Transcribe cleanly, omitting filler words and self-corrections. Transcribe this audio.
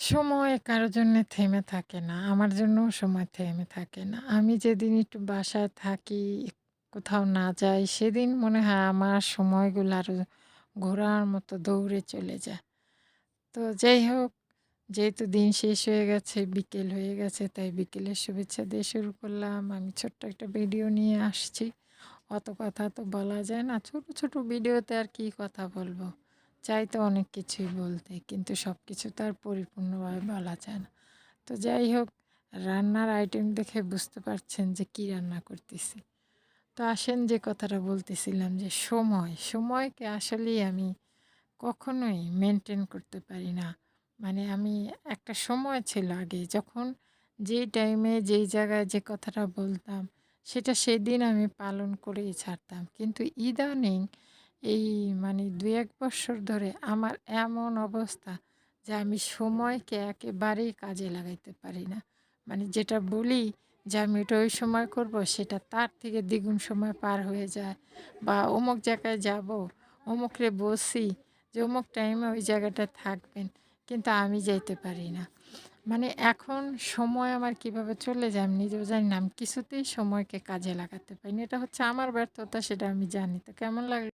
সময় কারো জন্যে থেমে থাকে না। আমার জন্যও সময় থেমে থাকে না। আমি যেদিন একটু বাসায় থাকি, কোথাও না যাই, সেদিন মনে হয় আমার সময়গুলো আরো ঘোড়ার মতো দৌড়ে চলে যায়। তো যাই হোক, যেহেতু দিন শেষ হয়ে গেছে, বিকেল হয়ে গেছে, তাই বিকেলের শুভেচ্ছা দিয়ে শুরু করলাম। আমি ছোট্ট একটা ভিডিও নিয়ে আসছি। অত কথা তো বলা যায় না। ছোট, ছোট ভিডিওতে আর কি কথা বলবো? চাই তো অনেক কিছুই বলতে, কিন্তু সবকিছু তো আর পরিপূর্ণভাবে বলা যায় না। তো যাই হোক, রান্নার আইটেম দেখে বুঝতে পারছেন যে কি রান্না করতেছি। তো আসেন যে কথাটা বলতেছিলাম যে সময়কে আসলেই আমি কখনোই মেনটেন করতে পারি না। মানে আমি একটা সময় ছিল আগে যখন যেই টাইমে যেই জায়গায় যে কথাটা বলতাম সেটা সেদিন আমি পালন করেই ছাড়তাম। কিন্তু ইদানিং এই মানে ২-১ বৎসর ধরে আমার এমন অবস্থা যে আমি সময়কে একেবারেই কাজে লাগাইতে পারি না। মানে যেটা বলি যে আমি এটা ওই সময় করব সেটা তার থেকে দ্বিগুণ সময় পার হয়ে যায়। বা অমুক জায়গায় যাব, অমুকরে বলছি যে অমুক টাইমে ওই জায়গাটায় থাকবেন। কিন্তু আমি যাইতে পারি না। মানে এখন সময় আমার কিভাবে চলে যায় আমি নিজেও জানি না। আমি কিছুতেই সময়কে কাজে লাগাতে পারি না। এটা হচ্ছে আমার ব্যর্থতা, সেটা আমি জানি। তো কেমন লাগলো?